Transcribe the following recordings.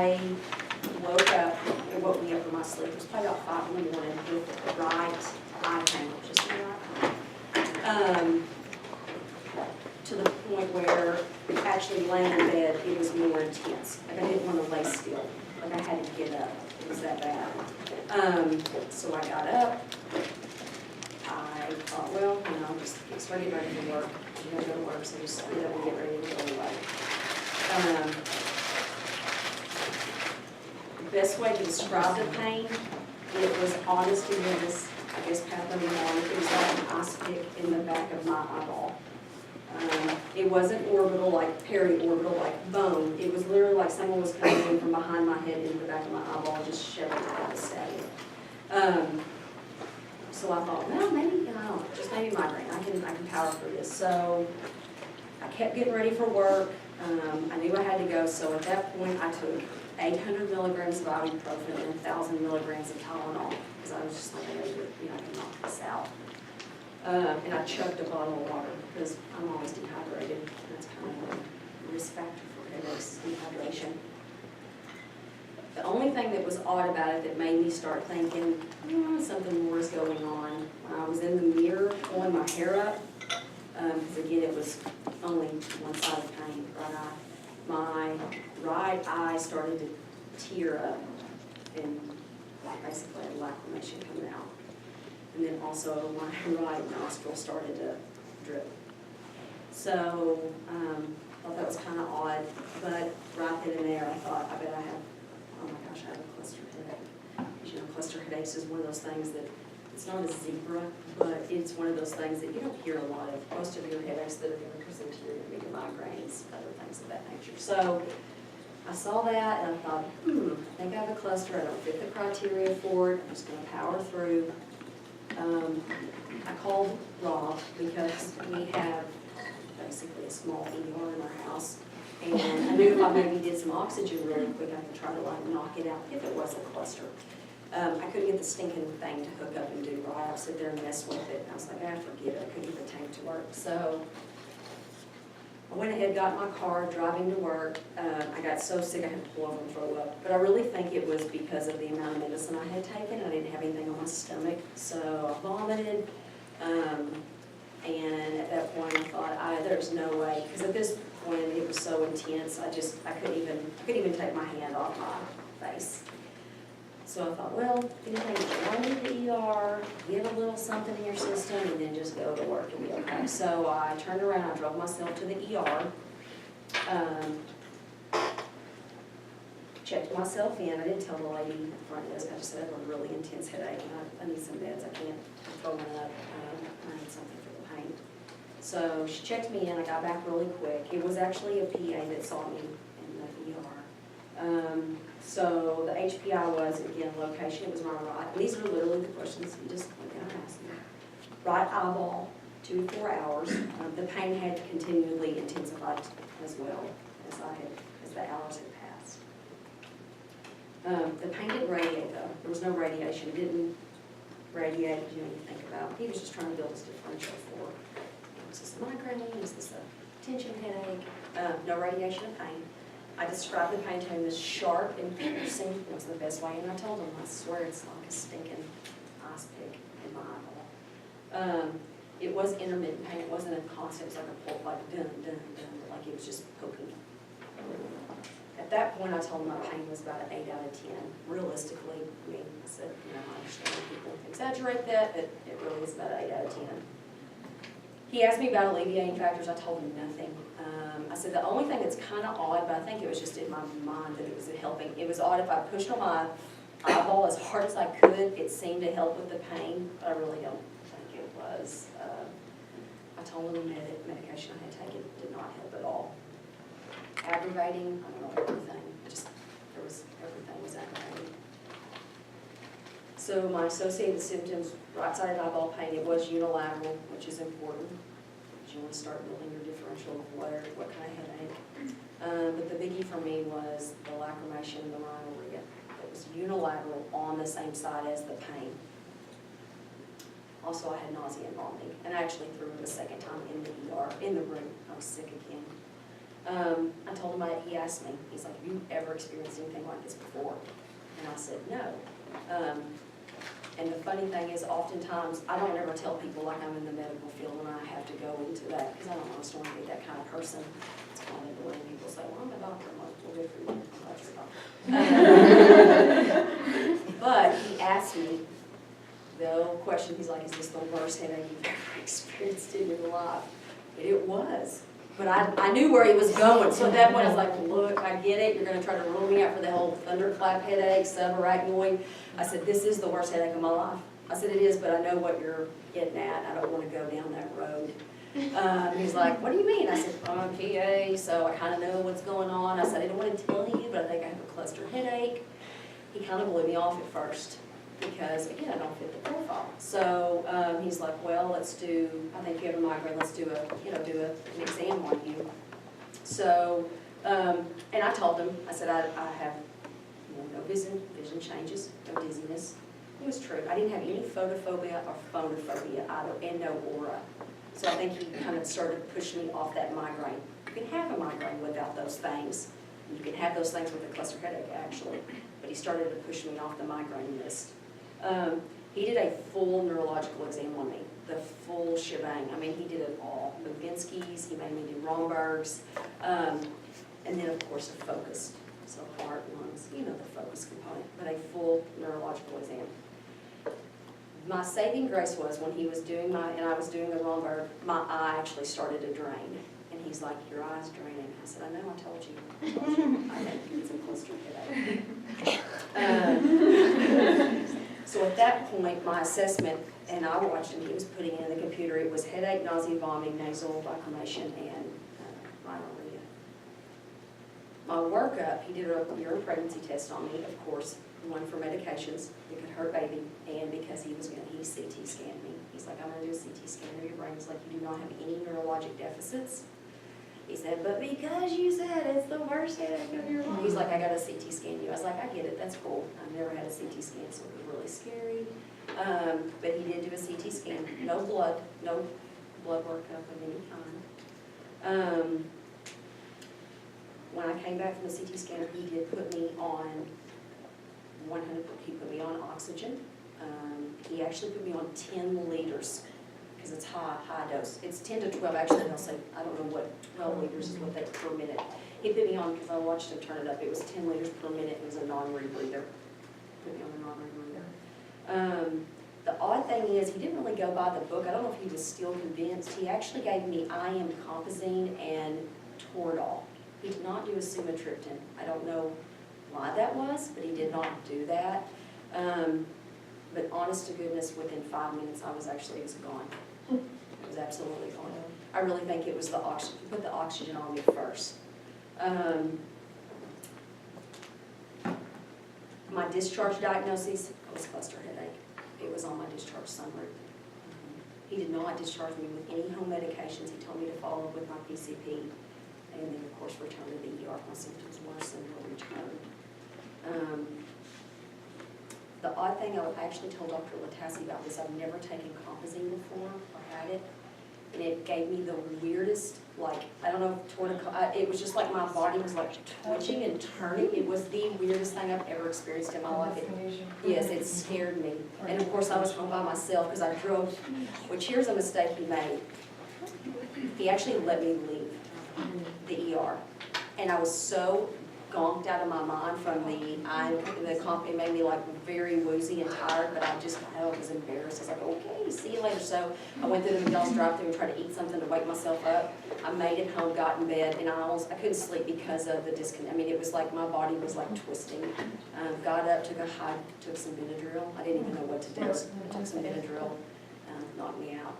I woke up, it woke me up from my sleep. It was probably about 5 in the morning with the right eye pain, just the right eye. To the point where actually laying in bed, it was more intense. Like I didn't want to lay still. Like I had to get up. It was that bad. So I got up. I thought, well, you know, I'll just start getting ready for work. I'm going to go to work, so just get up and get ready to go away. The best way to describe the pain, it was honest to goodness, I guess Pat let me know, it was like an ice pick in the back of my eyeball. It wasn't orbital, like peri-orbital, like bone. It was literally like someone was coming in from behind my head into the back of my eyeball and just shoving it out of the stabbing. So I thought, well, maybe, you know, just maybe migraine. I can power through this. So I kept getting ready for work. I knew I had to go. So at that point, I took 800 milligrams of ibuprofen and 1,000 milligrams of Tylenol because I was just like, I can knock this out. And I chugged a bottle of water because I'm always dehydrated. That's kind of a risk factor for headaches, dehydration. The only thing that was odd about it that made me start thinking, something more is going on, when I was in the mirror pulling my hair up, because again, it was only one side of pain, right eye. My right eye started to tear up and basically had lacrimation coming out. And then also my right nostril started to drip. So I thought that was kind of odd, but right then and there I thought, I bet I have, oh my gosh, I have a cluster headache. Because, you know, cluster headaches is one of those things that, it's not a zebra, but it's one of those things that you don't hear a lot of. Most of your headaches that are going to present to you are going to be your migraines, other things of that nature. So I saw that and I thought, I think I have a cluster. I don't fit the criteria for it. I'm just going to power through. I called Rob because we have basically a small ER in our house. And I knew if I maybe did some oxygen really quick, I could try to like knock it out if it was a cluster. I couldn't get the stinking thing to hook up and do right. I would sit there and mess with it. And I was like, forget it. I couldn't get the tank to work. So I went ahead, got in my car, driving to work. I got so sick I had to pull over and throw up. But I really think it was because of the amount of medicine I had taken. I didn't have anything on my stomach, so I vomited. And at that point I thought, there's no way, because at this point it was so intense, I couldn't even take my hand off my face. So I thought, well, if anything, run to the ER, get a little something in your system, and then just go to work and be okay. So I turned around, I drove myself to the ER, checked myself in. I didn't tell the lady at the front desk, I just said I have a really intense headache, and I need some meds. I can't throw one up, I need something for the pain. So she checked me in, I got back really quick. It was actually a PA that saw me in the ER. So the HPI was, again, location, it was my right, and these are literally the questions you just look at and ask me. Right eyeball, 2 to 4 hours. The pain had continually intensified as well as the hours had passed. The pain didn't radiate though. There was no radiation. It didn't radiate, you think about. He was just trying to build his differential for, is this a migraine, is this a tension headache? No radiation of pain. I described the pain to him as sharp and piercing. It was the best way, and I told him, I swear it's like a stinking ice pick in my eyeball. It was intermittent pain. It wasn't a constant. It was like a pulp, like dun, dun, dun, like it was just poking. At that point, I told him my pain was about an 8 out of 10. Realistically, I mean, I said, I understand people exaggerate that, but it really is about an 8 out of 10. He asked me about alleviating factors. I told him nothing. I said the only thing that's kind of odd, but I think it was just in my mind that it was helping. It was odd if I pushed on my eyeball as hard as I could, it seemed to help with the pain, but I really don't think it was. I told him the medication I had taken did not help at all. Aggravating, I don't know, everything. Everything was aggravating. So my associated symptoms, right-sided eyeball pain, it was unilateral, which is important. You want to start building your differential of what kind of headache. But the biggie for me was the lacrimation and the rhinorrhea. It was unilateral on the same side as the pain. Also, I had nausea and vomiting, and I actually threw it a second time in the ER, in the room. I was sick again. I told him, he asked me, he's like, have you ever experienced anything like this before? And I said, no. And the funny thing is, oftentimes, I don't ever tell people like I'm in the medical field and I have to go into that, because I don't want to be that kind of person. It's kind of annoying. People say, well, I'm a doctor. I'm like, well, good for you. I'm glad you're a doctor. But he asked me the old question, he's like, is this the worst headache you've ever experienced in your life? And it was. But I knew where he was going, so at that point I was like, look, I get it, you're gonna try to rule me out for the whole thunderclap headache, subarachnoid. I said, this is the worst headache of my life. I said, it is, but I know what you're getting at, I don't wanna go down that road. He's like, what do you mean? I said, I'm a PA, so I kinda know what's going on. I said, I don't wanna tell you, but I think I have a cluster headache. He kinda blew me off at first, because again, I don't fit the profile. So he's like, well, let's do, I think you have a migraine, let's do an exam on you. So, and I told him, I said, I have no vision changes, no dizziness. It was true. I didn't have any photophobia or phonophobia either, and no aura. So I think he kind of started pushing me off that migraine. You can have a migraine without those things. You can have those things with a cluster headache, actually. But he started to push me off the migraine list. He did a full neurological exam on me, the full shebang. I mean, he did it all. Babinski's, he made me do Romberg's, and then of course a focus. So heart, lungs, you know the focus component, but a full neurological exam. My saving grace was when he was doing and I was doing the Romberg, my eye actually started to drain. And he's like, your eye's draining. I said, I know, I told you. I think it's a cluster headache. So at that point, my assessment, and I watched him, he was putting it in the computer, it was headache, nausea, vomiting, nasal declamation, and rhinorrhea. My workup, he did a urine pregnancy test on me, of course, one for medications, it could hurt baby, and because he CT scanned me. He's like, I'm going to do a CT scan of your brain. He's like, you do not have any neurologic deficits. He said, but because you said it's the worst headache of your life. He's like, I got to CT scan you. I was like, I get it, that's cool. I've never had a CT scan, so it was really scary. But he did do a CT scan. No blood workup of any kind. When I came back from the CT scanner, he did put me on he put me on oxygen. He actually put me on 10 liters. Because it's high dose. It's 10 to 12, actually, they'll say, I don't know what, 12 liters is what they per minute. He put me on, because I watched him turn it up, it was 10 liters per minute, it was a non-rebreather. Put me on a non-rebreather. The odd thing is, he didn't really go by the book, I don't know if he was still convinced, he actually gave me IM Compazine and Toradol. He did not do a sumatriptan. I don't know why that was, but he did not do that. But honest to goodness, within 5 minutes, it was gone. It was absolutely gone. I really think it was the oxygen. He put the oxygen on me first. My discharge diagnosis was cluster headache. It was on my discharge summary. He did not discharge me with any home medications. He told me to follow up with my PCP. And then, of course, return to the ER if my symptoms worsened or returned. The odd thing, I actually told Dr. Latassi about this, I've never taken Compazine before, or had it, and it gave me the weirdest, like, I don't know, it was just like my body was like twitching and turning. It was the weirdest thing I've ever experienced in my life. Yes, it scared me. And of course I was home by myself because I drove, which here's a mistake he made. He actually let me leave the ER, and I was so gonked out of my mind from it made me like very woozy and tired, but I was embarrassed. I was like, okay, see you later. So I went through the McDonald's drive-thru and tried to eat something to wake myself up. I made it home, got in bed, and I couldn't sleep because of the disconnect. I mean, it was like my body was like twisting. Got up, took some Benadryl. I didn't even know what to do. I took some Benadryl, knocked me out.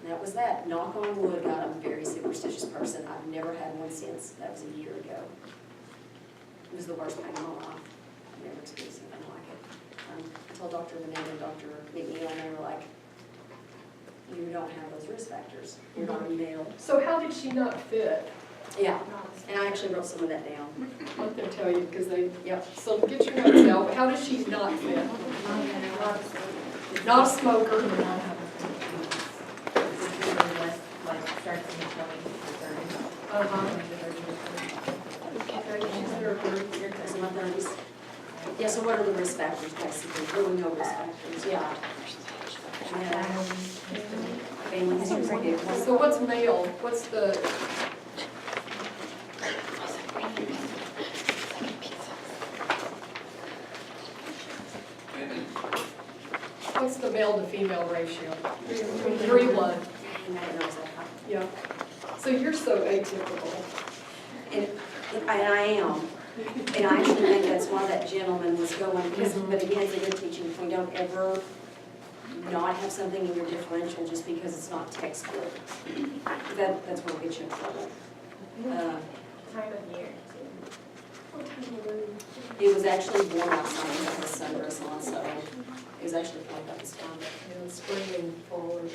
That was that. Knock on wood, God, I'm a very superstitious person. I've never had one since. That was a year ago. It was the worst pain of my life. I've never experienced anything like it. I told Dr. Vanetta and Dr. McNeil, and they were like, you don't have those risk factors. You're not a male. So how did she not fit? Yeah, and I actually wrote some of that down. Let them tell you, because they, Yep. so get your notes out. How does she not fit? Not a smoker. Okay, she's in her 30s. Because of my 30s. Yeah, so what are the risk factors, basically? Really no risk factors, yeah. Family history is a big one. So what's male? What's the, what's the male to female ratio? 3:1. And I don't know exactly. Yeah. So you're so atypical. And I am. And I actually think that's why that gentleman was going, because, but again, it's a good teaching point. Don't ever not have something in your differential just because it's not textbook. That's what will get you in trouble. Time of year It was actually warm outside, and had the sundress on, so it was actually fun about this time. You know, spring and fall and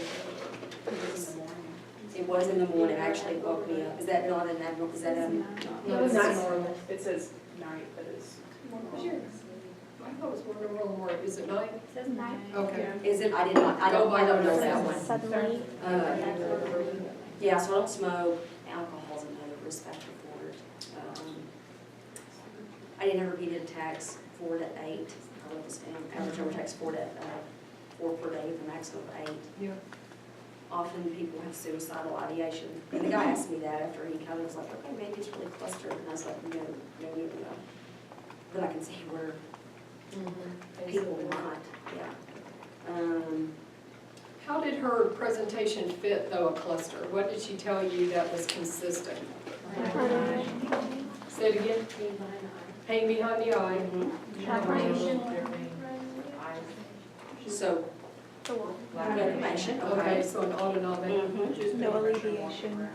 It was in the morning, actually it woke me up. Is that not an abnormal, is that a? No, it's Nice. normal. It says night, but it's. I thought it was one of more, is it night? It says night. Okay. Is it, I don't know that one. Suddenly. Yeah, so I don't smoke, alcohol's another risk factor for it. I didn't ever get into tax 4 to 8, I wrote this down, average overtax 4 per day with a maximum of 8. Yeah. Often people have suicidal ideation, and the guy asked me that after he kind of was like, okay, maybe it's really clustered, and I was like, no, no. But I can see where people would not, yeah. How did her presentation fit, though, a cluster? What did she tell you that was consistent? Say it again. Pain behind the eye. So, information, Okay, okay. so an autonomic. No alleviation.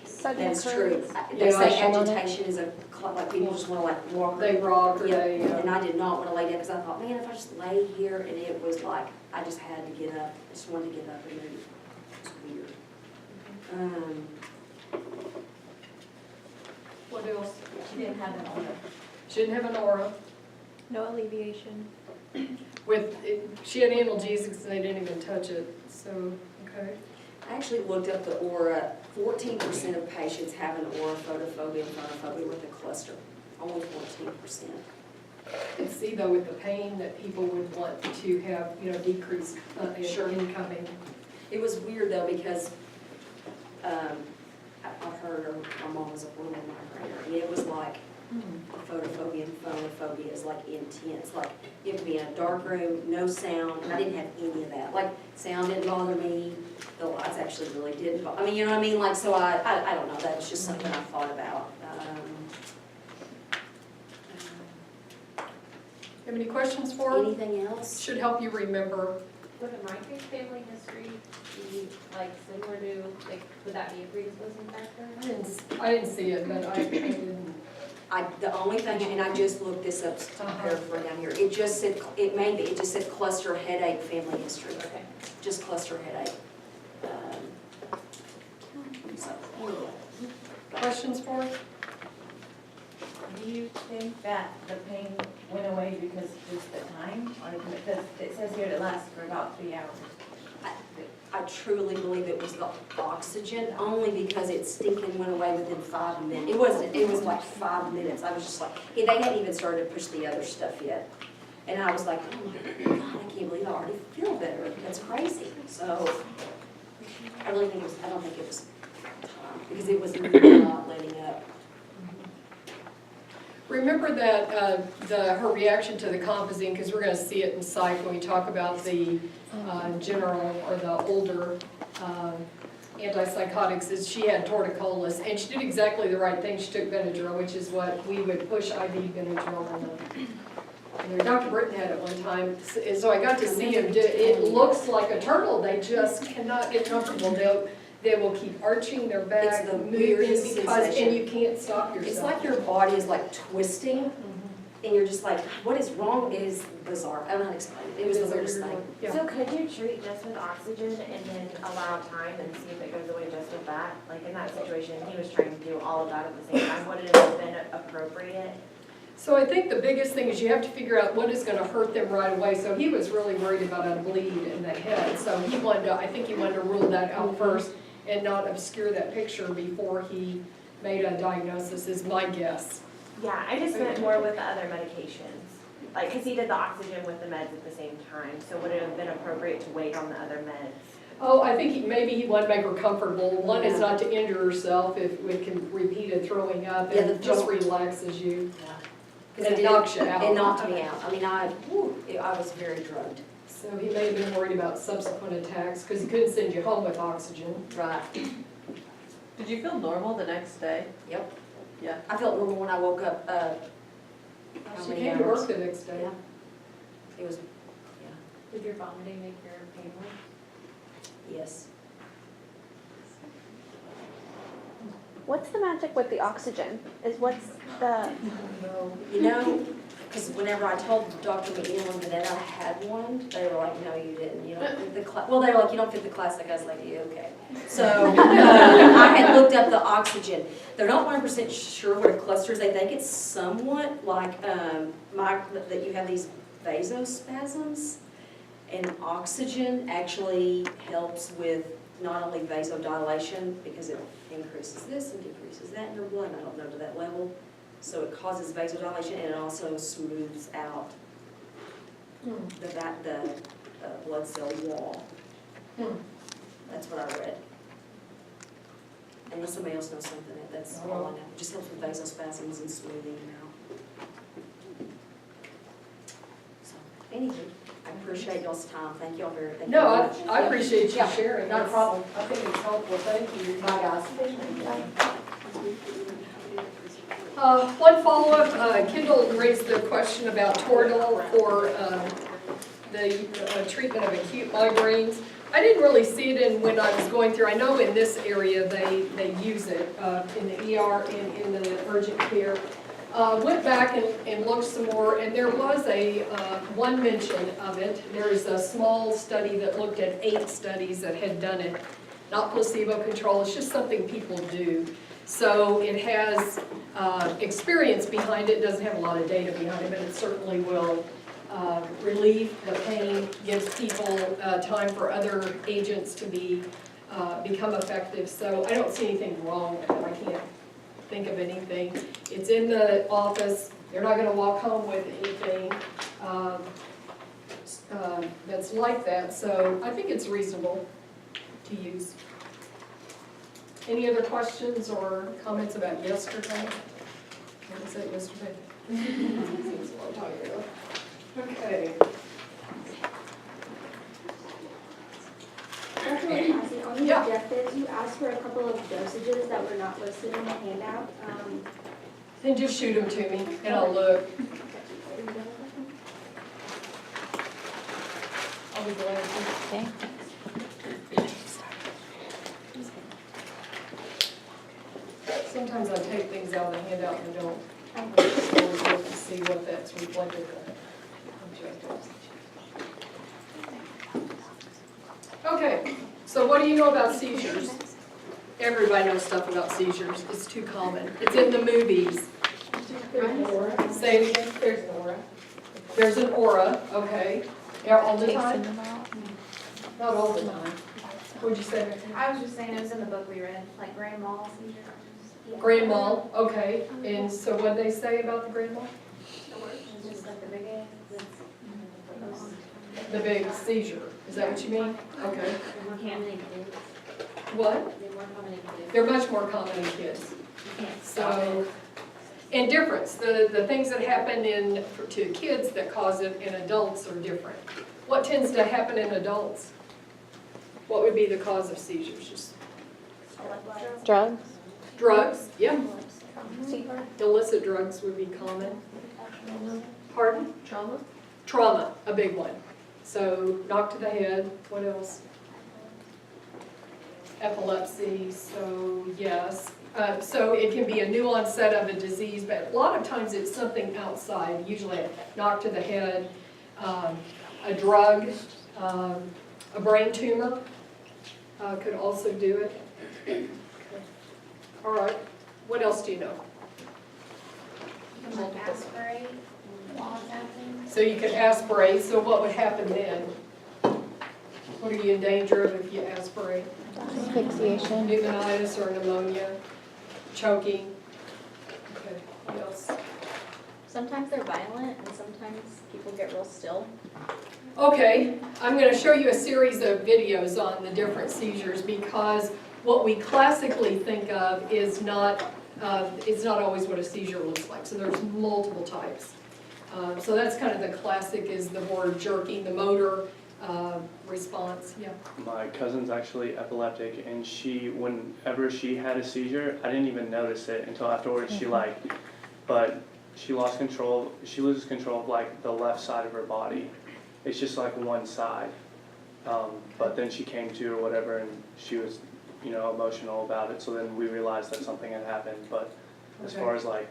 Sudden That's true. occurrence. They say Yeah. agitation is like people just want to like walk. They rock or Yeah, they, and I did not want to lay down because I thought, man, if I just lay here, and it was like, I just had to get up. I just wanted to get up and move. It was weird. what else? She didn't have an aura. She didn't have an aura. No alleviation. She had analgesics and they didn't even touch it, so, okay. I actually looked up the aura. 14% of patients have an aura photophobia and photophobia with a cluster. Only 14%. And see though with the pain that people would want to have, decreased Sure. incoming. It was weird though because I've heard my mom was a woman migrainer, and it was like photophobia and phonophobia is like intense. Like you have to be in a dark room, no sound, and I didn't have any of that. Like sound didn't bother me, the lights actually really didn't. I mean, you know what I mean? Like so, I don't know. That was just something I thought about. Have any questions for her? Anything else? Should help you remember. Would a migraine family history be like similar to, like, would that be a predisposing factor? I didn't see it, but I didn't. The only thing, and I just looked this up, for down here. It just said it just said cluster headache family history. Okay. Just cluster headache. So, anyway. Questions for her? Do you think that the pain went away because of just the time? Or because it says here it lasts for about 3 hours? I truly believe it was the oxygen, only because it stinking went away within 5 minutes. It was like 5 minutes. I was just like, they hadn't even started to push the other stuff yet. And I was like, oh my God, I can't believe I already feel better. That's crazy. So, I don't think it was time, because it was not letting up. Remember that her reaction to the Compazine, because we're going to see it in psych when we talk about the general or the older antipsychotics, is she had torticollis, and she did exactly the right thing. She took Benadryl, which is what we would push IV Benadryl in the Dr. Britton had it one time, so I got to see him do it. It looks like a turtle. They just cannot get comfortable. They will keep arching their back, It's the moving, weirdest because, sensation. and you can't stop yourself. It's like your body is like twisting, and you're just like, what is wrong? It is bizarre. I don't know how to explain it. It was the weirdest thing. Yeah. So could you treat just with oxygen and then allow time and see if it goes away just with that? Like in that situation, he was trying to do all of that at the same time. Would it have been appropriate? So I think the biggest thing is you have to figure out what is going to hurt them right away. So he was really worried about a bleed in the head. So I think he wanted to rule that out first and not obscure that picture before he made a diagnosis, is my guess. Yeah, I just meant more with the other medications. Like, cause he did the oxygen with the meds at the same time, so would it have been appropriate to wait on the other meds? Oh, I think maybe he wanted to make her comfortable. One is not to injure herself if we can repeated throwing up, Yeah, and the it just throw- relaxes you. 'Cause And it knocks you out. It knocked me out. I mean, I was very drugged. So he may have been worried about subsequent attacks, because he couldn't send you home with oxygen. Right. Did you feel normal the next day? Yep. Yeah. I felt normal when I woke up, how She many came to hours? work the next day. Yeah. It was, Did your vomiting make your pain worse? yes. What's the magic with the oxygen? What's the, You know, because whenever I told Dr. McGinley that I had one, they were like, no, you didn't, you don't fit the class. Well, they were like, you don't fit the classic. I was like, yeah, okay. So I had looked up the oxygen. They're not 100% sure what it clusters. They think it's somewhat like that you have these vasospasms. And oxygen actually helps with not only vasodilation, because it increases this and decreases that in your blood, and I don't know to that level. So it causes vasodilation, and it also smooths out the blood cell wall. That's what I read. Unless somebody else knows something, that's all I know. It just helps with vasospasms and smoothing them out. So, anywho, I appreciate y'all's time. Thank y'all very much. No, I appreciate you Yeah. sharing. Not a problem. I think it's helpful, thank you. Bye, guys. One follow-up, Kendall raised the question about Toradol for the treatment of acute migraines. I didn't really see it in when I was going through, I know in this area they use it in the ER and in the urgent care. Went back and looked some more, and there was one mention of it. There is a small study that looked at 8 studies that had done it, not placebo control, it's just something people do. So it has experience behind it, doesn't have a lot of data behind it, but it certainly will relieve the pain, gives people time for other agents to become effective. So I don't see anything wrong with it, I can't think of anything. It's in the office, they're not gonna walk home with anything that's like that, so I think it's reasonable to use. Any other questions or comments about yesterday? What was it, yesterday? Seems a long time ago. Okay. Dr. McCarthy, on the Yeah. objectives, you asked for a couple of dosages that were not listed in the handout. Then just shoot them to me and I'll look. I'll be glad to. okay. Sometimes I take things out of the handout and don't. I just always look to see what that's reflected in objectives. Okay, so what do you know about seizures? Everybody knows stuff about seizures. It's too common. It's in the movies. Say it again. There's an aura. There's an aura, okay. Yeah, all the Tasting time? them out. Not all the time. What'd you say? I was just saying, it was in the book we read, like grand mal seizure. Grand mal, okay. And so what'd they say about the grand mal? It's just like the big A. The big seizure, is that what you mean? Okay. More common in kids. What? They're more common in kids. They're much more common in kids. You can't stop So, it. and difference, the things that happen to kids that cause it in adults are different. What tends to happen in adults? What would be the cause of seizures? Just Drugs? drugs, yeah. Fever? Illicit drugs would be common. Pardon? Trauma? Trauma, a big one. So knock to the head, what else? Epilepsy, so yes. So it can be a new onset of a disease, but a lot of times it's something outside, usually a knock to the head, a drug, a brain tumor could also do it. Okay. All right, what else do you know? Aspirate while it's happening. So you could aspirate, so what would happen then? What are you in danger of if you aspirate? Asphyxiation. Pneumonitis or pneumonia, choking. Okay, what else? Sometimes they're violent and sometimes people get real still. Okay, I'm going to show you a series of videos on the different seizures because what we classically think of is not always what a seizure looks like. So there's multiple types. So that's kind of the classic is the word jerking, the motor response. Yeah. My cousin's actually epileptic, and whenever she had a seizure, I didn't even notice it until afterwards. But she lost control. She loses control of like the left side of her body. It's just like one side. But then she came to or whatever, and she was, emotional about it. So then we realized that something had happened. But as far as like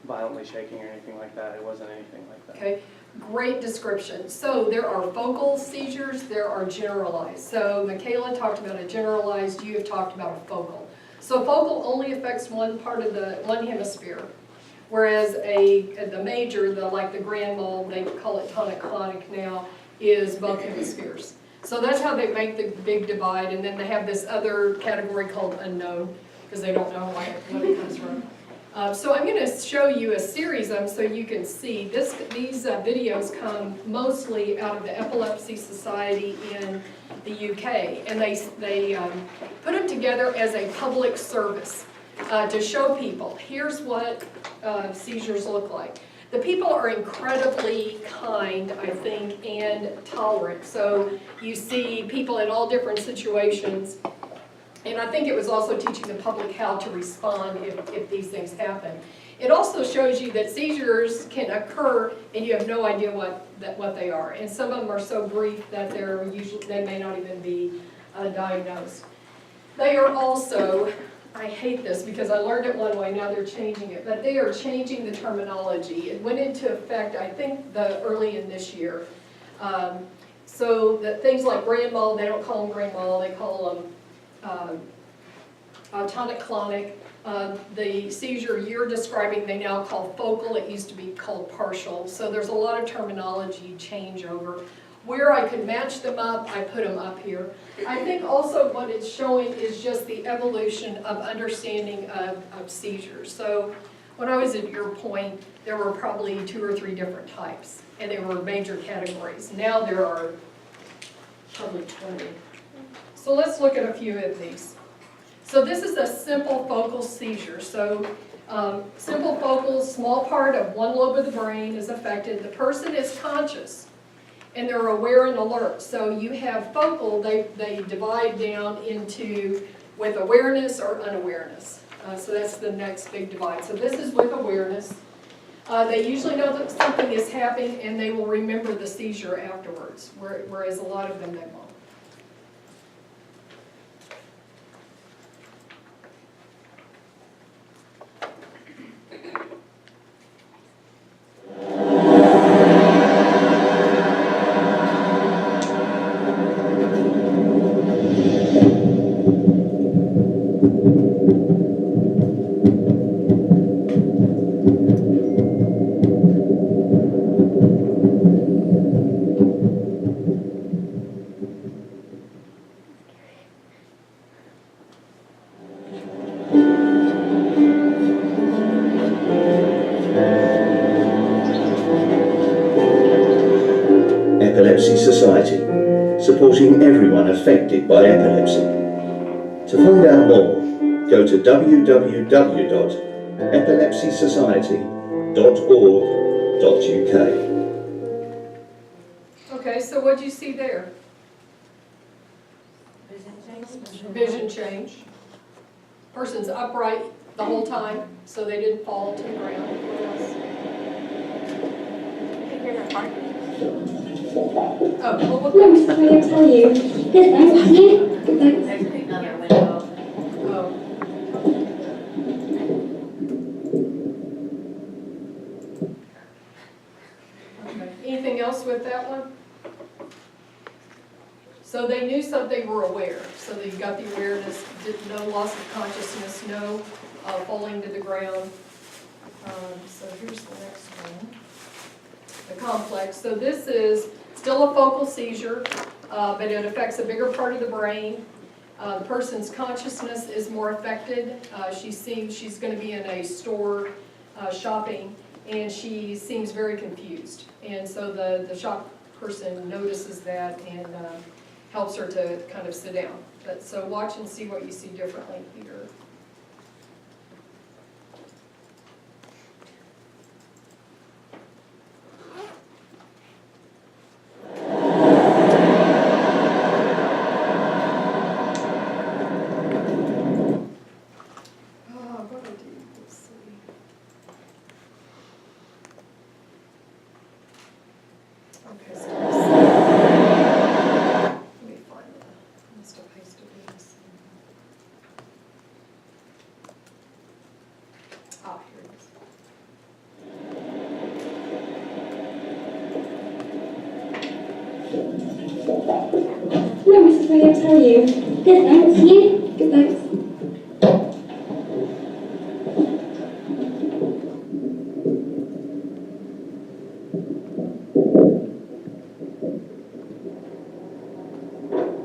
violently shaking or anything like that, it wasn't anything like that. Okay, great description. So there are focal seizures, there are generalized. So Michaela talked about a generalized, you have talked about a focal. So focal only affects one part of one hemisphere, whereas the major, like the grand mal, they call it tonic-clonic now, is both hemispheres. So that's how they make the big divide, and then they have this other category called unknown, because they don't know what it comes from. So I'm going to show you a series of them so you can see. These videos come mostly out of the Epilepsy Society in the UK, and they put them together as a public service to show people, here's what seizures look like. The people are incredibly kind, I think, and tolerant. So you see people in all different situations. And I think it was also teaching the public how to respond if these things happen. It also shows you that seizures can occur and you have no idea what they are. And some of them are so brief that they may not even be diagnosed. They are also, I hate this because I learned it one way, now they're changing it, but they are changing the terminology. It went into effect, I think, early in this year. So that things like grand mal, they don't call them grand mal, they call them tonic-clonic. The seizure you're describing, they now call focal. It used to be called partial. So there's a lot of terminology changeover. Where I could match them up, I put them up here. I think also what it's showing is just the evolution of understanding of seizures. So when I was at your point, there were probably 2 or 3 different types, and they were major categories. Now there are probably 20. So let's look at a few of these. So this is a simple focal seizure. So simple focal, small part of one lobe of the brain is affected. The person is conscious and they're aware and alert. So you have focal, they divide down into with awareness or unawareness. So that's the next big divide. So this is with awareness. They usually know that something is happening and they will remember the seizure afterwards, whereas a lot of them they won't. Epilepsy Society, supporting everyone affected by epilepsy. To find out more, go to www.epilepsysociety.org.uk. Okay, so what do you see there? Vision change. Person's upright the whole time, so they didn't fall to the ground. What else? You can hear their heartbeat. Oh, well, what I'm sorry to tell you, that I can't. There's another window. Oh. Okay. Anything else with that one? So they knew something, they were aware. So they got the awareness, no loss of consciousness, no falling to the ground. So here's the next one. The complex. So this is still a focal seizure, but it affects a bigger part of the brain. The person's consciousness is more affected. She's going to be in a store shopping, and she seems very confused. And so the shop person notices that and helps her to kind of sit down. But so watch and see what you see differently here. What do I do? Let's see. Okay, so let me find the, I must have pasted this. Ah, here it is. Hello, Mrs. Williams, how are you? Good, thanks. You? Good, thanks.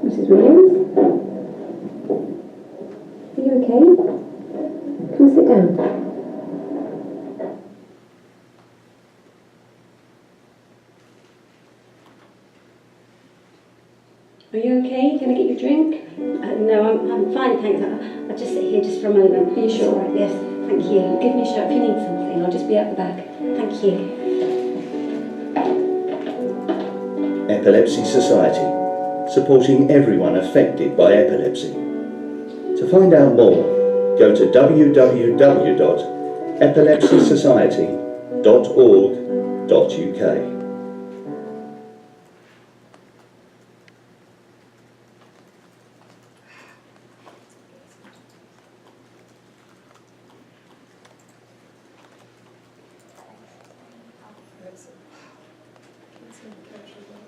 Mrs. Williams? Are you okay? Come sit down. Are you okay? Can I get you a drink? No, I'm fine, thanks. I'll just sit here just for a moment. Are you sure? Right, yes, thank you. Give me a shout if you need something. I'll just be at the back. Thank you. Epilepsy Society, supporting everyone affected by epilepsy. To find out more, go to www.epilepsysociety.org.uk. That's it. Can't seem to capture that.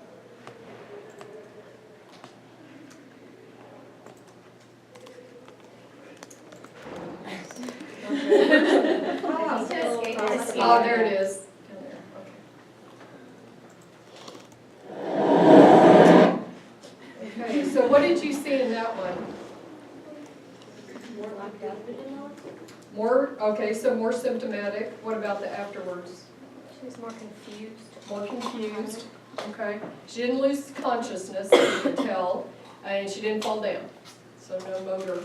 Oh, there it is. Down there, okay. Okay, so what did you see in that one? More like that, but you know, More, okay, so more symptomatic. What about the afterwards? she was more confused. More confused, okay. She didn't lose consciousness, you could tell, and she didn't fall down, so no motor.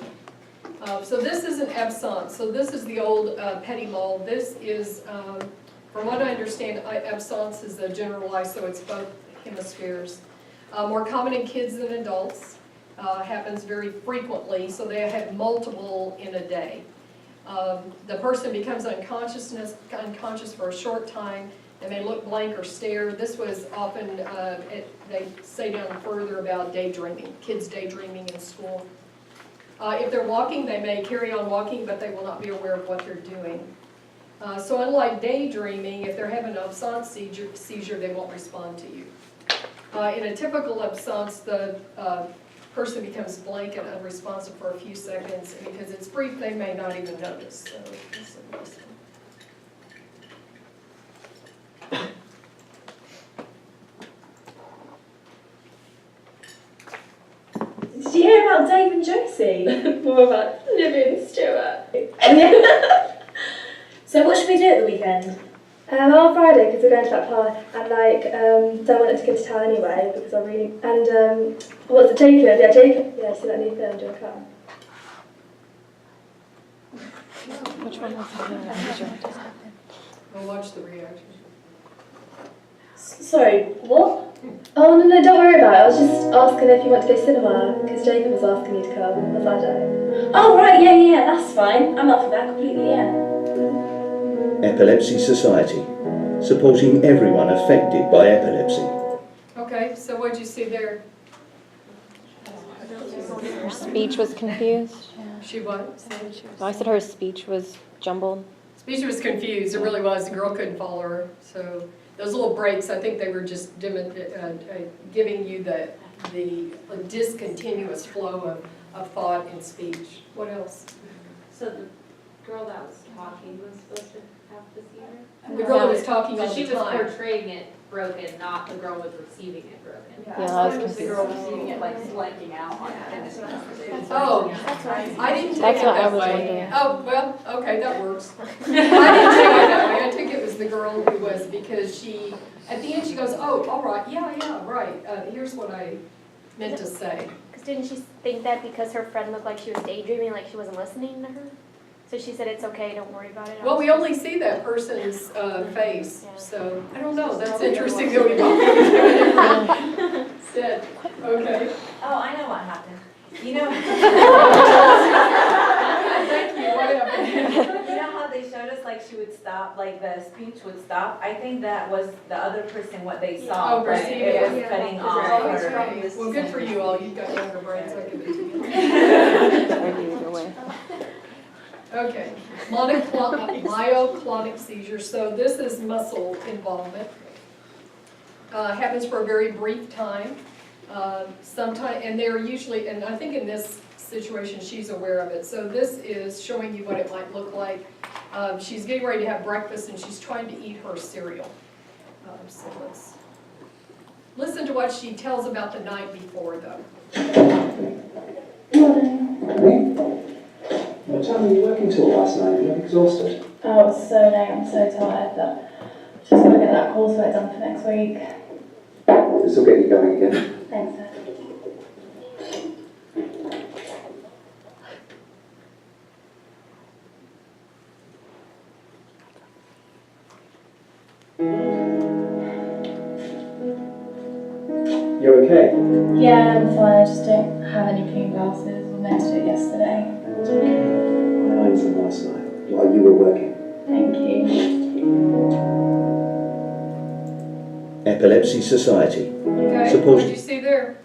So this is an absence. So this is the old petit mal. This is, from what I understand, absence is a generalized, so it's both hemispheres. More common in kids than adults. Happens very frequently, so they have multiple in a day. The person becomes unconscious for a short time. They may look blank or stare. This was often, they say down further about daydreaming, kids daydreaming in school. If they're walking, they may carry on walking, but they will not be aware of what they're doing. So unlike daydreaming, if they're having an absence seizure, they won't respond to you. In a typical absence, the person becomes blank and unresponsive for a few seconds, and because it's brief, they may not even notice. So this is this one. Did you hear about Dave and Josie? More about Libby and Stuart. So what should we do at the weekend? On Friday, because we're going to that park, and don't want it to go to town anyway, because I really, and what's it, Jacob? Yeah, Jacob, yeah, so that new film, do a car. Which one was it? We'll watch the reaction. Sorry, what? Oh, no, don't worry about it. I was just asking if you want to go cinema, because Jacob was asking you to come on Saturday. Oh right, yeah, that's fine. I'm up for that completely, yeah. Epilepsy Society, supporting everyone affected by epilepsy. Okay, so what'd you see there? Her speech was confused. She what? I said her speech was jumbled. Speech was confused, it really was. The girl couldn't follow her. So those little breaks, I think they were just giving you the discontinuous flow of thought and speech. What else? So the girl that was talking was supposed to have the seizure? The girl was talking all So she the was time. portraying it broken, not the girl was receiving it broken. Yeah, it was the girl receiving it like blanking out on Tennessee. Oh, That's right. I didn't take That's it what I that was way. wondering. Oh, well, okay, that works. I didn't take it that way. I think it was the girl who was, because she, at the end, she goes, oh, all right, yeah, right. Here's what I meant to say. Because didn't she think that because her friend looked like she was daydreaming, like she wasn't listening to her? So she said, it's okay, don't worry about it. Well, we only see that person's face, Yeah. so I don't know. That's interesting that we don't. Said, okay. Oh, I know what happened. You know, Thank you, what happened? you know how they showed us like she would stop, like the speech would stop? I think that was the other person, what they saw. Oh, but receiving it was it. cutting Oh, off that's her. right. Well, good for you all. You've got younger brains. I'll give it to you. Either way. Okay, myoclonic seizure, so this is muscle involvement. Happens for a very brief time. Sometime, and they're usually, and I think in this situation, she's aware of it. So this is showing you what it might look like. She's getting ready to have breakfast and she's trying to eat her cereal. So let's listen to what she tells about the night before, though. What time were you working till last night? You look exhausted. Oh, it's so late, I'm so tired, but just gotta get that coursework done for next week. This will get you going again. Thanks, Dad. You're okay? Yeah, I'm fine, I just don't have any clean glasses. I meant to do it yesterday. It's okay. I ironed them last night while you were working. Thank you. Epilepsy Society. Okay, Suppose- what did you see there?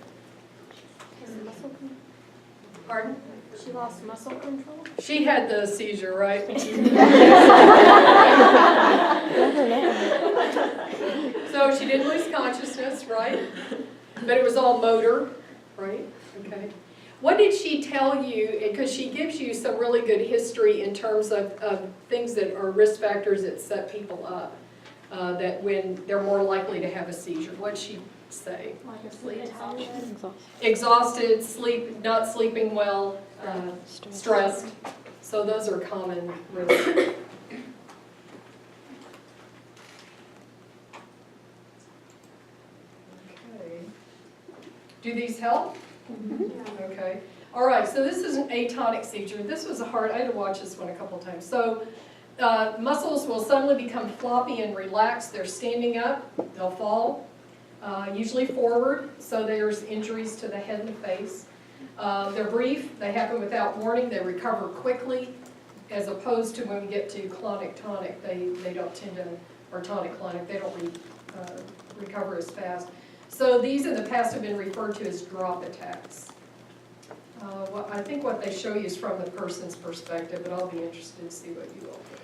Pardon? She lost muscle control? She had the seizure, right? So she didn't lose consciousness, right? But it was all motor, right? Okay. What did she tell you? Because she gives you some really good history in terms of things that are risk factors that set people up, that when they're more likely to have a seizure. What did she say? Like a sleep exhaustion. Exhausted, sleep, not sleeping well, stressed. So those are common risks. Okay. Do these help? Okay. All right, so this is an atonic seizure. This was I had to watch this one a couple times. So muscles will suddenly become floppy and relaxed. They're standing up, they'll fall, usually forward, so there's injuries to the head and face. They're brief, they happen without warning, they recover quickly, as opposed to when we get to clonic-tonic, they don't tend to, or tonic-clonic, they don't recover as fast. So these in the past have been referred to as drop attacks. I think what they show you is from the person's perspective, but I'll be interested to see what you all think.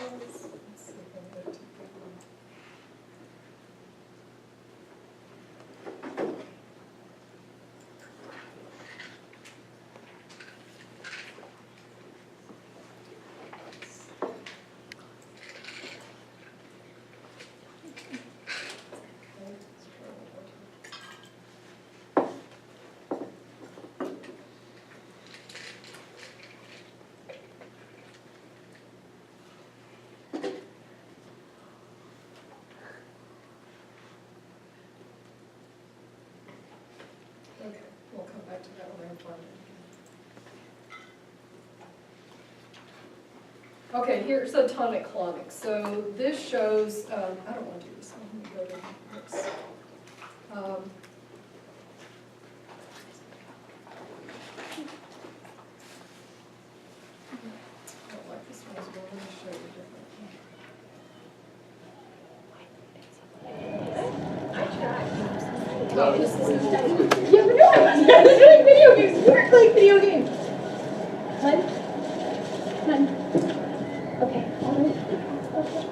Let's see if I can get it to people. Okay, we'll come back to that when I'm done. Okay, here's a tonic-clonic. So this shows, I don't want to do this one. Let me go to this. I don't like this one as well. Let me show you different. Oh, this is. You ever know I was doing video games? Work like video games. Hun? Hun? Okay, all right. Okay.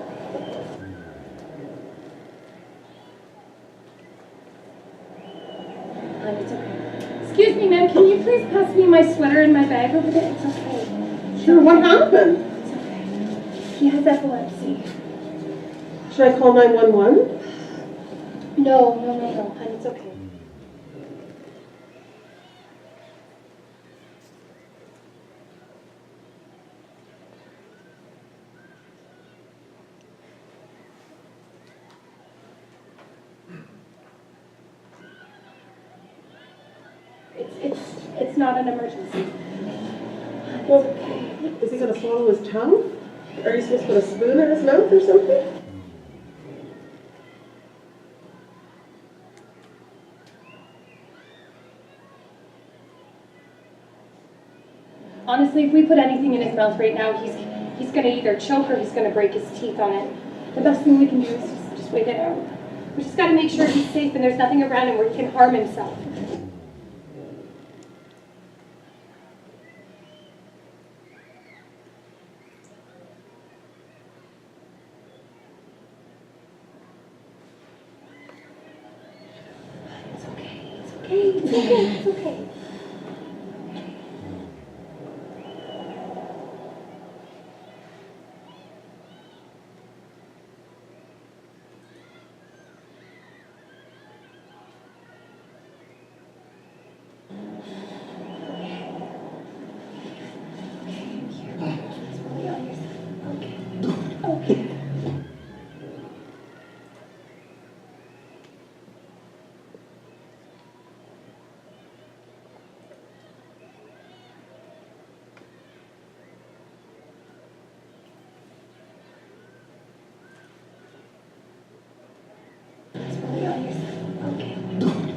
Hun, it's okay. Excuse me, ma'am, can you please pass me my sweater and my bag over there? It's okay. Sure, what happened? It's okay. He has epilepsy. Should I call 911? No, hun, it's okay. It's not an emergency. Well, is he gonna swallow his tongue? Are you supposed to put a spoon in his mouth or something? Honestly, if we put anything in his mouth right now, he's gonna either choke or he's gonna break his teeth on it. The best thing we can do is just wait it out. We just gotta make sure he's safe and there's nothing around him where he can harm himself. It's okay.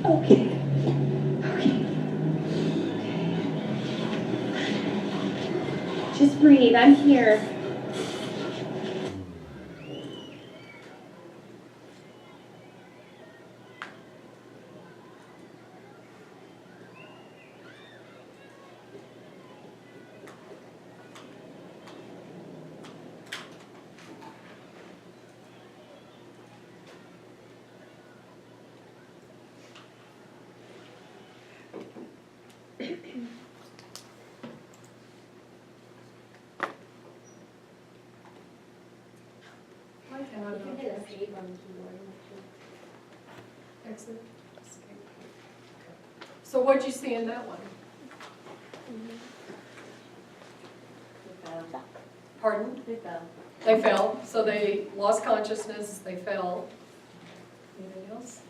Okay. Just breathe, I'm here. Exit. So what'd you see in that one? Pardon? They fell. They fell, so they lost consciousness, they fell. Anything else?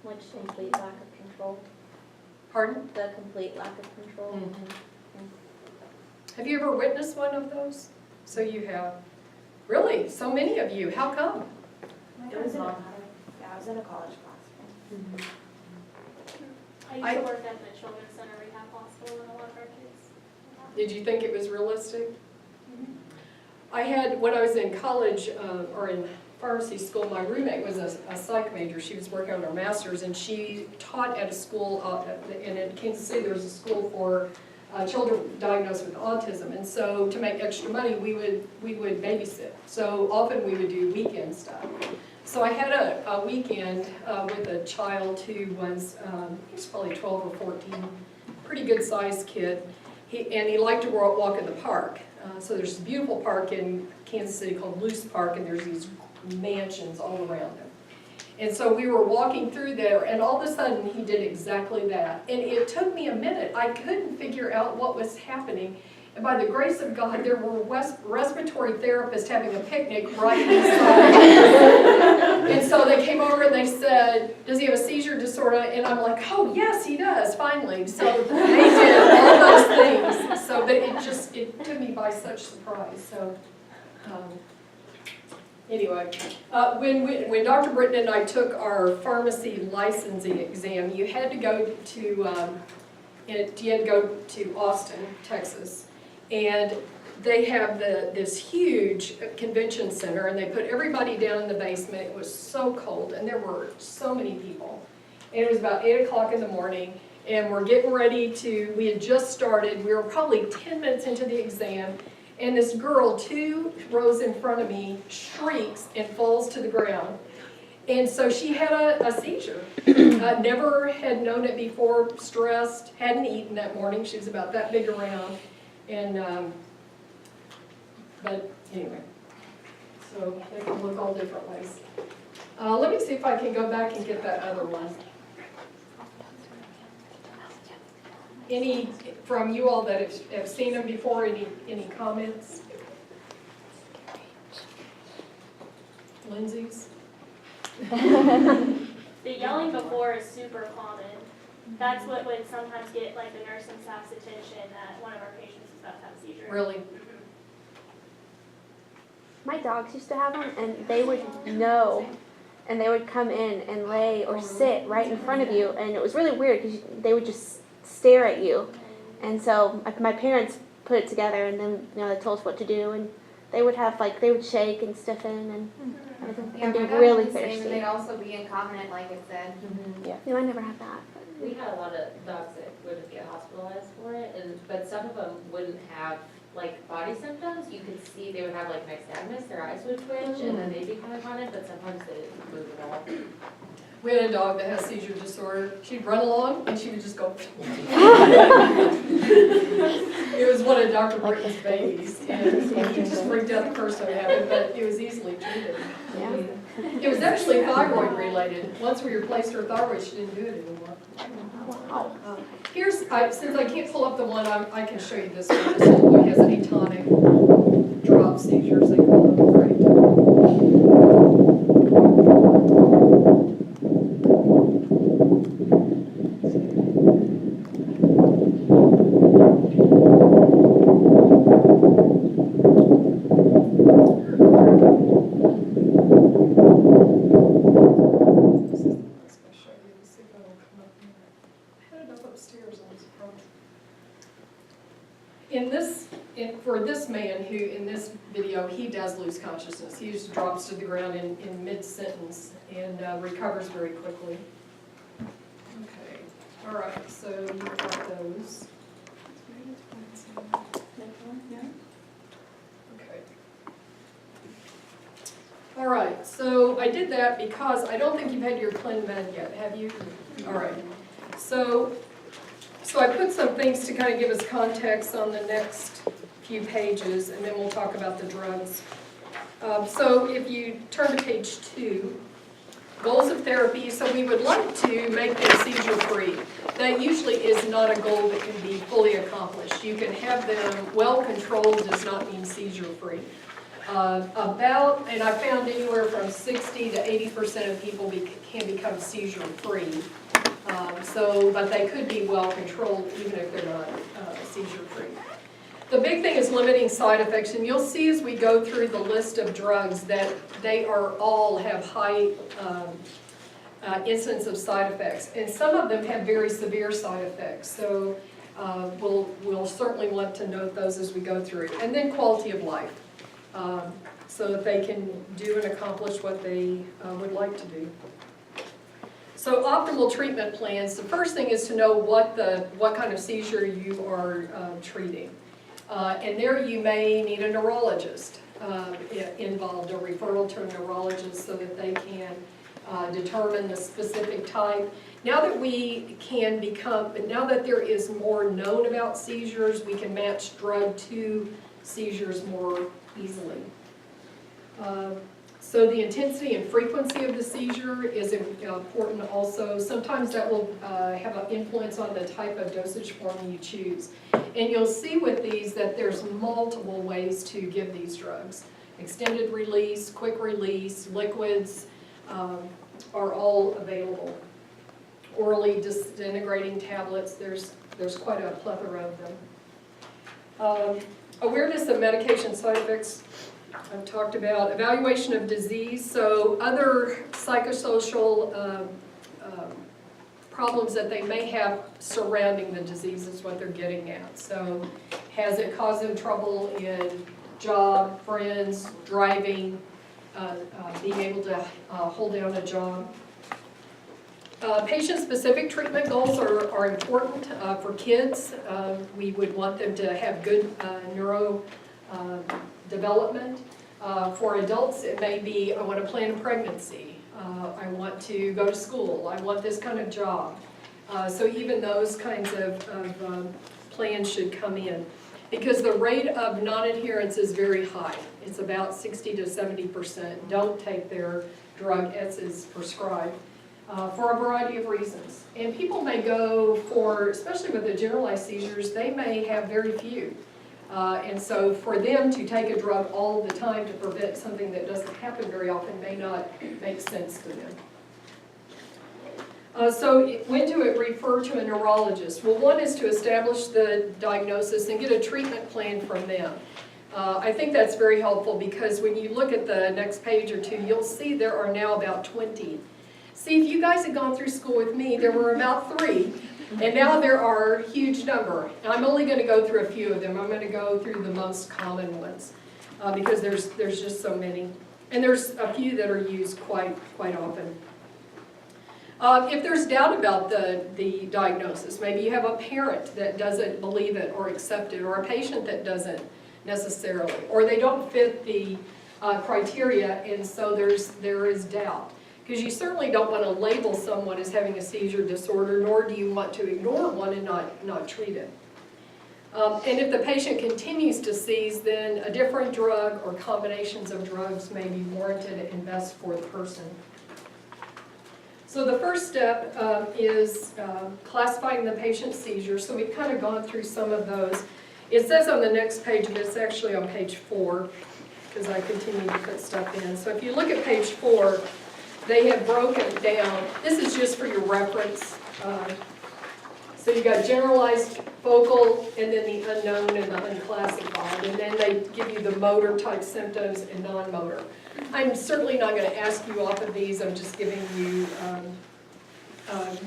Which complete lack of control. Pardon? The complete lack of control. Have you ever witnessed one of those? So you have. Really? So many of you? How come? It was I was in a college class. I used to work at the Children's Center Rehab Hospital and a lot of our kids. Did you think it was realistic? I had, when I was in college, or in pharmacy school, my roommate was a psych major. She was working on her master's, and she taught at a school, and in Kansas City there was a school for children diagnosed with autism. And so to make extra money, we would babysit. So often we would do weekend stuff. So I had a weekend with a child who was, he was probably 12 or 14, pretty good sized kid. And he liked to walk in the park. So there's a beautiful park in Kansas City called Luce Park, and there's these mansions all around him. And so we were walking through there, and all of a sudden he did exactly that. And it took me a minute. I couldn't figure out what was happening. And by the grace of God, there were respiratory therapists having a picnic right inside. And so they came over and they said, does he have a seizure disorder? And I'm like, oh yes, he does, finally. So they did all those things. So, but it took me by such surprise. So anyway, when Dr. Britton and I took our pharmacy licensing exam, you had to go to Austin, Texas. And they have this huge convention center, and they put everybody down in the basement. It was so cold, and there were so many people. And it was about 8 o'clock in the morning, and we're getting ready to, we had just started, we were probably 10 minutes into the exam, and this girl, 2 rows in front of me, shrieks and falls to the ground. And so she had a seizure. Never had known it before, stressed, hadn't eaten that morning, she was about that big around. And, but anyway, so they can look all different ways. Let me see if I can go back and get that other one. Any from you all that have seen them before, any comments? Lindsay's? The yelling before is super common. That's what would sometimes get like the nursing staff's attention that one of our patients is about to have a seizure. Really? My dogs used to have them, and they would know, and they would come in and lay or sit right in front of you, and it was really weird because they would just stare at you. And so my parents put it together, and then they told us what to do, and they would have they would shake and stiffen and be really thirsty. They'd also be incontinent, like it said. Yeah, no, I never had that. We had a lot of dogs that would get hospitalized for it, but some of them wouldn't have body symptoms. You could see they would have nystagmus, their eyes would twitch, and then they'd become incontinent, but sometimes they didn't move at all. We had a dog that has seizure disorder. She'd run along and she would just go. It was one of Dr. Britton's babies, and he just freaked out the first time we had it, but it was easily treated. Yeah. It was actually thyroid related. Once we replaced her thyroid, she didn't do it anymore. Wow. Here's, since I can't pull up the one, I can show you this one. This one has atonic drop seizures, they call them, right? For this man who, in this video, he does lose consciousness. He just drops to the ground in mid-sentence and recovers very quickly. Okay, all right, so you've got those. Okay. All right, so I did that because I don't think you've had your ClinMed yet, have you? All right, so I put some things to kind of give us context on the next few pages, and then we'll talk about the drugs. So if you turn to page 2, goals of therapy. So we would like to make them seizure-free. That usually is not a goal that can be fully accomplished. You can have them well-controlled, does not mean seizure-free. And I found anywhere from 60 to 80% of people can become seizure-free. But they could be well-controlled even if they're not seizure-free. The big thing is limiting side effects, and you'll see as we go through the list of drugs that they all have high incidence of side effects, and some of them have very severe side effects. So we'll certainly want to note those as we go through. And then quality of life, so that they can do and accomplish what they would like to do. So optimal treatment plans. The first thing is to know what kind of seizure you are treating. And there you may need a neurologist involved, a referral to a neurologist so that they can determine the specific type. Now that there is more known about seizures, we can match drug to seizures more easily. So the intensity and frequency of the seizure is important also. Sometimes that will have an influence on the type of dosage form you choose. And you'll see with these that there's multiple ways to give these drugs. Extended release, quick release, liquids are all available. Orally disintegrating tablets, there's quite a plethora of them. Awareness of medication side effects, I've talked about. Evaluation of disease, so other psychosocial problems that they may have surrounding the disease is what they're getting at. So has it caused them trouble in job, friends, driving, being able to hold down a job? Patient-specific treatment goals are important for kids. We would want them to have good neuro development. For adults, it may be, I want to plan a pregnancy. I want to go to school. I want this kind of job. So even those kinds of plans should come in. Because the rate of non-adherence is very high. It's about 60 to 70% don't take their drug as is prescribed for a variety of reasons. And people may go for, especially with the generalized seizures, they may have very few. And so for them to take a drug all the time to prevent something that doesn't happen very often may not make sense to them. So when to refer to a neurologist? Well, one is to establish the diagnosis and get a treatment plan from them. I think that's very helpful because when you look at the next page or two, you'll see there are now about 20. See, if you guys had gone through school with me, there were about 3, and now there are a huge number. I'm only going to go through a few of them. I'm going to go through the most common ones because there's just so many. And there's a few that are used quite often. If there's doubt about the diagnosis, maybe you have a parent that doesn't believe it or accept it, or a patient that doesn't necessarily, or they don't fit the criteria, and so there is doubt. Because you certainly don't want to label someone as having a seizure disorder, nor do you want to ignore one and not treat it. And if the patient continues to seize, then a different drug or combinations of drugs may be warranted and best for the person. So the first step is classifying the patient's seizures. So we've kind of gone through some of those. It says on the next page, but it's actually on page 4, because I continue to put stuff in. So if you look at page 4, they have broken down. This is just for your reference. So you got generalized, focal, and then the unknown and the unclassified. And then they give you the motor type symptoms and non-motor. I'm certainly not going to ask you off of these. I'm just giving you,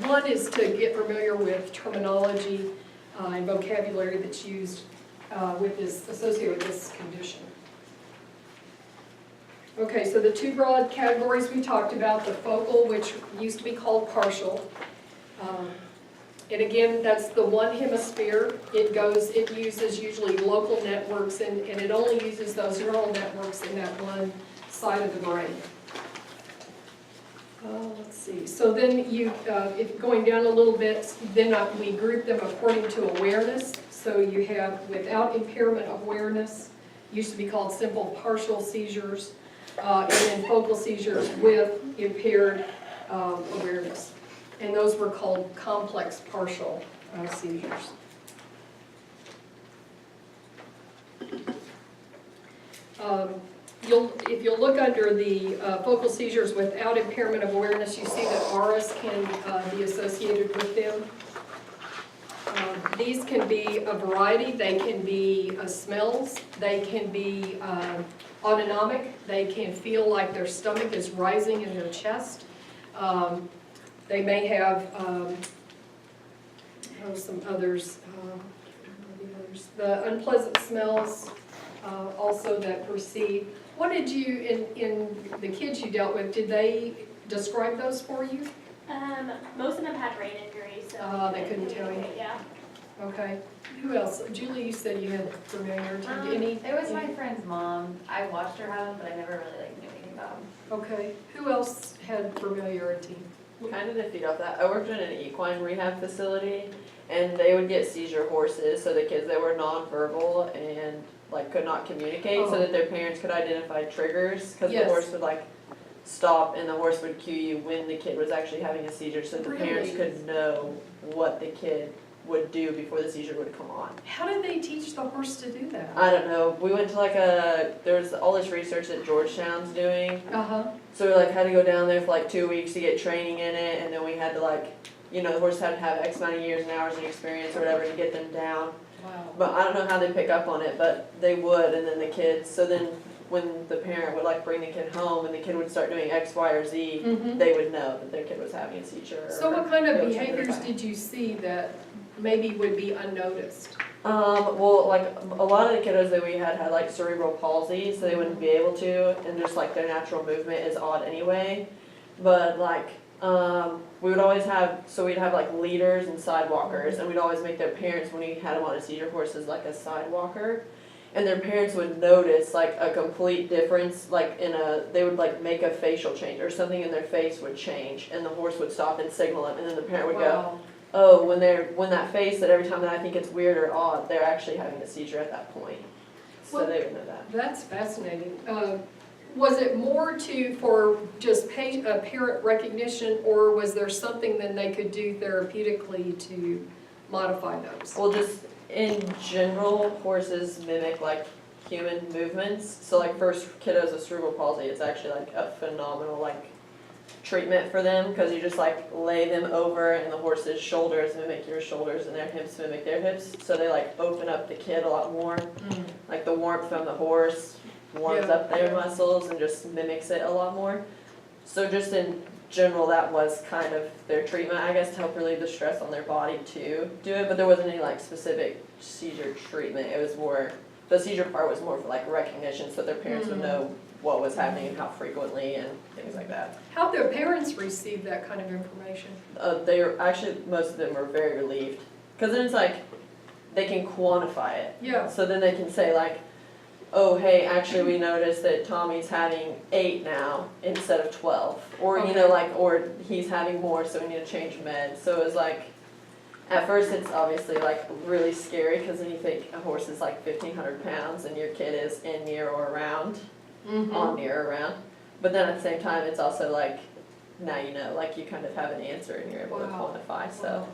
one is to get familiar with terminology and vocabulary that's used associated with this condition. Okay, so the 2 broad categories we talked about, the focal, which used to be called partial. And again, that's the one hemisphere. It uses usually local networks, and it only uses those neural networks in that one side of the brain. Let's see. So then if going down a little bit, then we group them according to awareness. So you have without impairment of awareness, used to be called simple partial seizures, and then focal seizures with impaired awareness. And those were called complex partial seizures. If you'll look under the focal seizures without impairment of awareness, you see that auras can be associated with them. These can be a variety. They can be smells. They can be autonomic. They can feel like their stomach is rising in their chest. They may have some others. The unpleasant smells also that perceive. What did you, in the kids you dealt with, did they describe those for you? Most of them had brain injury, so. They couldn't tell you? Yeah. Okay. Who else? Julie, you said you had familiarity. Any? It was my friend's mom. I watched her have them, but I never really knew anything about them. Okay. Who else had familiarity? Kind of to feed off that, I worked in an equine rehab facility, and they would get seizure horses, so the kids that were nonverbal and like could not communicate, so that their parents could identify triggers, because the horse would like stop and the horse would cue you when the kid was actually having a seizure, so the parents could know what the kid would do before the seizure would come on. How did they teach the horse to do that? I don't know. We went to like there's all this research that Georgetown's doing. So we like had to go down there for like 2 weeks to get training in it, and then we had to like, the horse had to have X amount of years and hours of experience or whatever to get them down. Wow. But I don't know how they pick up on it, but they would, and then the kids, so then when the parent would like bring the kid home and the kid would start doing X, Y, or Z, they would know that their kid was having a seizure. So what kind of behaviors did you see that maybe would be unnoticed? Well, like a lot of the kiddos that we had like cerebral palsy, so they wouldn't be able to, and just like their natural movement is odd anyway. But like we would always have, so we'd have like leaders and sidewalkers, and we'd always make their parents, when we had them on a seizure horse, as like a sidewalker. And their parents would notice like a complete difference, like they would like make a facial change or something in their face would change, and the horse would stop and signal them, and then the parent would go, Wow. oh, when that face, that every time that I think it's weird or odd, they're actually having a seizure at that point. So Well, they would know that. That's fascinating. Was it more for just parent recognition, or was there something that they could do therapeutically to modify those? Well, just in general, horses mimic like human movements. So like first kiddos with cerebral palsy, it's actually like a phenomenal like treatment for them, because you just like lay them over and the horse's shoulders mimic your shoulders and their hips mimic their hips. So they like open up the kid a lot more. Like the warmth from the horse warms up their muscles and just mimics it a lot more. So just in general, that was kind of their treatment, I guess, to help relieve the stress on their body to do it. But there wasn't any like specific seizure treatment. It was more, the seizure part was more for like recognition, so their parents would know what was happening and how frequently and things like that. How their parents receive that kind of information? They were actually, most of them were very relieved, because then it's like they can quantify it. Yeah. So then they can say like, oh, hey, actually we noticed that Tommy's having 8 now instead of 12. Or, you know, like, or he's having more, so we need to change meds. So it was like, at first it's obviously like really scary, because then you think a horse is like 1,500 pounds and your kid is in, near, or around, on, near, or around. But then at the same time, it's also like, now you know, like you kind of have an answer and you're able to quantify, so. Wow.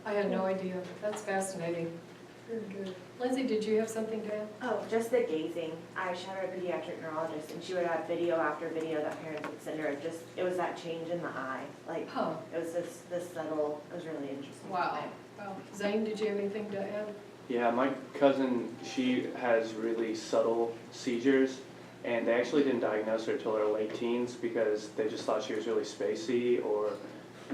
I had no idea. That's fascinating. Very good. Lindsay, did you have something to add? Oh, just the gazing. I shadowed a pediatric neurologist, and she would have video after video that parents would send her. It was that change in the eye. Like, it was this subtle, it was really interesting. Wow. Wow. Zane, did you have anything to add? Yeah, my cousin, she has really subtle seizures, and they actually didn't diagnose her till her late teens because they just thought she was really spacey or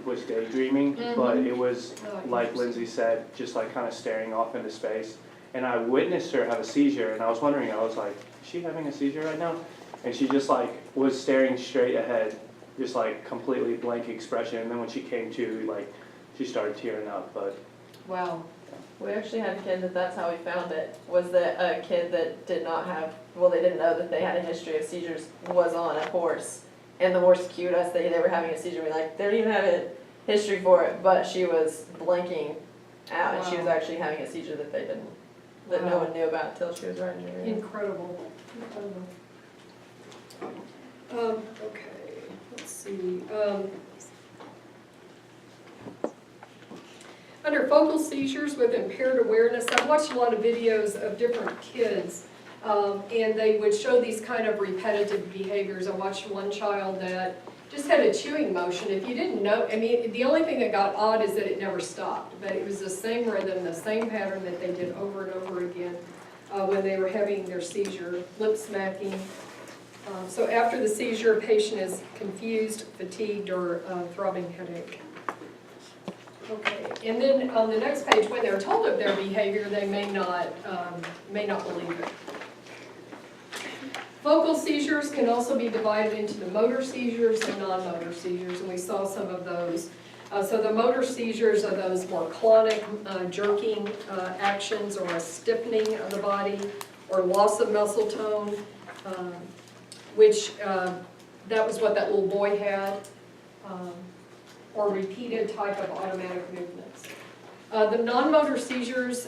was daydreaming. But it was, like Lindsay said, just like kind of staring off into space. And I witnessed her have a seizure, and I was wondering, I was like, is she having a seizure right now? And she just like was staring straight ahead, just like completely blank expression. And then when she came to, like, she started tearing up. But wow. We actually had a kid that's how we found it, was that a kid that did not have, well, they didn't know that they had a history of seizures, was on a horse. And the horse cued us that they were having a seizure. We're like, they don't even have a history for it, but she was blinking out, and she was actually having a seizure that they didn't, that no one knew about until she was right in the area. Incredible. Incredible. Okay, let's see. Under focal seizures with impaired awareness, I've watched a lot of videos of different kids, and they would show these kind of repetitive behaviors. I watched one child that just had a chewing motion. If you didn't know, I mean, the only thing that got odd is that it never stopped, but it was the same rhythm, the same pattern that they did over and over again when they were having their seizure, lip smacking. So after the seizure, a patient is confused, fatigued, or throbbing headache. Okay, and then on the next page, when they're told of their behavior, they may not believe it. Focal seizures can also be divided into the motor seizures and non-motor seizures, and we saw some of those. So the motor seizures are those more clonic, jerking actions, or a stiffening of the body, or loss of muscle tone, which that was what that little boy had. Or repeated type of automatic movements. The non-motor seizures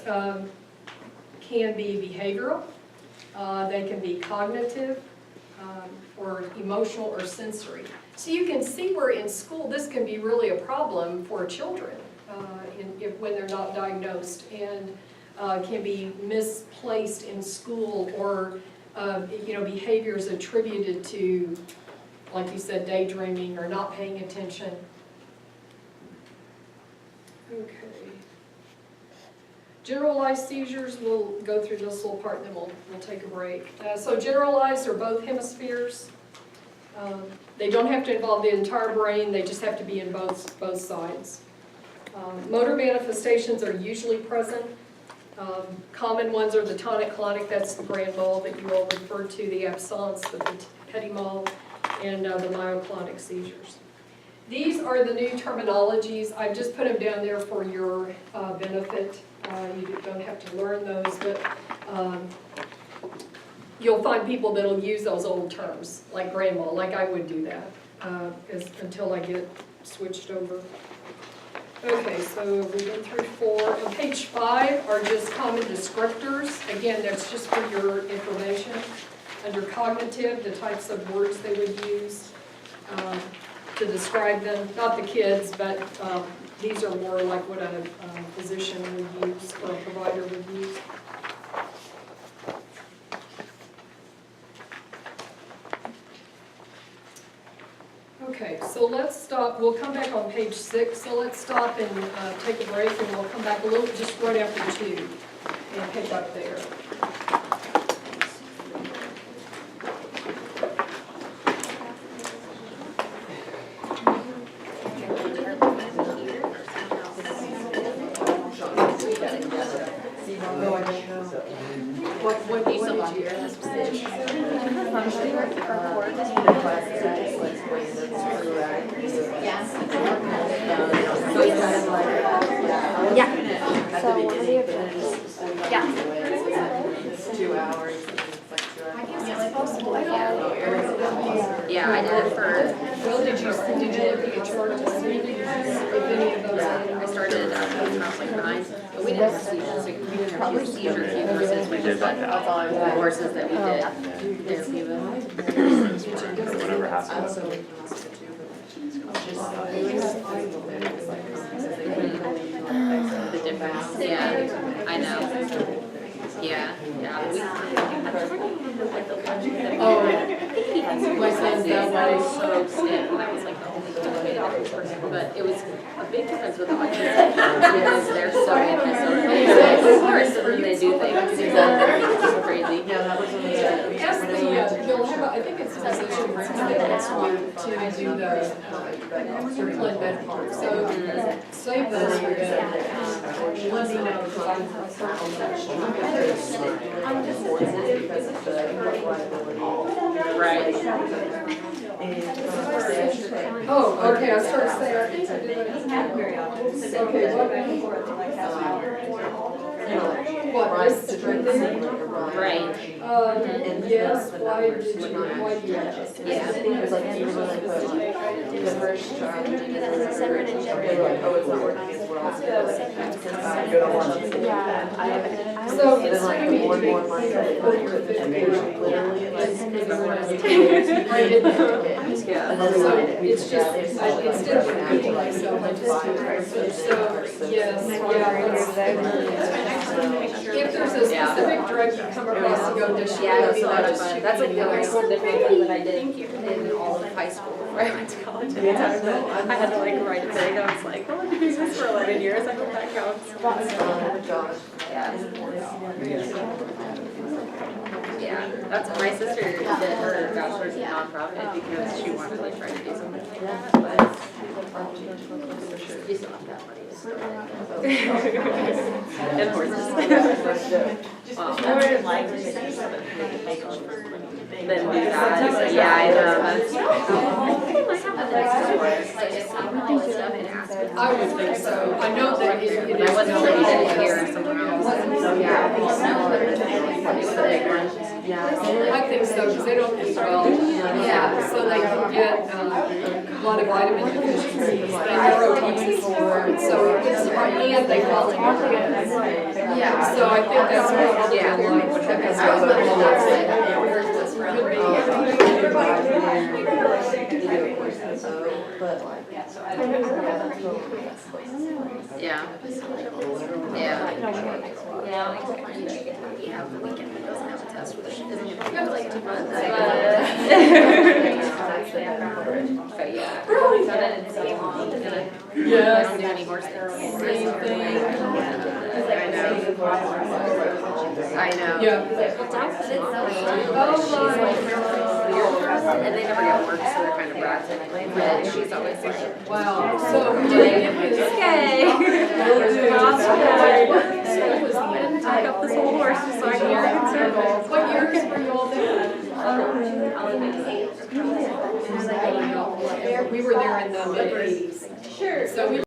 can be behavioral, they can be cognitive, or emotional or sensory. So you can see where in school this can be really a problem for children when they're not diagnosed, and can be misplaced in school, or behaviors attributed to, like you said, daydreaming or not paying attention. Okay. Generalized seizures, we'll go through this little part and then we'll take a break. So generalized are both hemispheres. They don't have to involve the entire brain, they just have to be in both sides. Motor manifestations are usually present. Common ones are the tonic-clonic, that's the grand mal that you all referred to, the absence, the petit mal, and the myoclonic seizures. These are the new terminologies. I've just put them down there for your benefit. You don't have to learn those, but you'll find people that'll use those old terms, like grandma, like I would do that, until I get switched over. Okay, so we've been through 4. And page 5 are just common descriptors. Again, that's just for your information. Under cognitive, the types of words they would use to describe them. Not the kids, but these are more like what a physician would use or a provider would use. Okay, so let's stop. We'll come back on page 6. So let's stop and take a break, and we'll come back a little, just right after 2, and pick up there. What do you Yeah. So what are the objectives? Yeah. 2 hours. Yeah, I did it for, Well, did you look at the chart to see if any of those? I started when I was like 9, but we didn't have seizures, like, we didn't have seizure fee horses, which is what the horses that we did therapy with. Whatever happens. The difference, yeah, I know. Yeah, Oh, my son's that way. so stiff, and I was like the only person, but it was a big difference with autism because they're so antisocial. Of course, and then they do things. It's crazy. Ask the, they'll have, I think it's a physician that wants to do the circulating med part. So save those for the, let me know, because Right. Oh, okay, I started saying. Okay, what, this right there? Right. Yes, why did you ask? Yeah. The first child, they were like, oh, it's not working as well. So And it's then like the more and more months that it literally like, and then So like, it's just, instead of repeating myself, I just, so, yes, yeah. If there's a specific drug you come across and go, does she Yeah, have that's a lot of just fun. shoot That's like me the away? most significant thing that I did in all of high school before I went to college. Anytime I had to like write a thing, I was like, well, I've been doing this for 11 years, I hope that counts. Yeah, that's my sister did her bachelor's in nonprofit because she wanted to like try to do something like that, but you still have that money. And horses. More likely to Then do that. Yeah, I know. That's. I would think so. I know that it is. I wasn't sure you did it here or somewhere else. I think so, because they don't eat well. Yeah. So they can get a lot of vitamin deficiencies, they neurotoxic, so it's, and they fall in love. Yeah. So I think that's probably a lot what happens. Yeah. Yeah, the weekend it doesn't have a test for the shit. It was like 2 months. But yeah. Yes. I don't do any horse things. Same thing. I know. Yeah. And they never get work, so they're kind of brats anyway, but she's always like, Wow. So, did they give his? okay. So it was the entire back up this whole horse just so I can hear it in circles. What years were you all there? We were there in the mid-80s. Sure. So we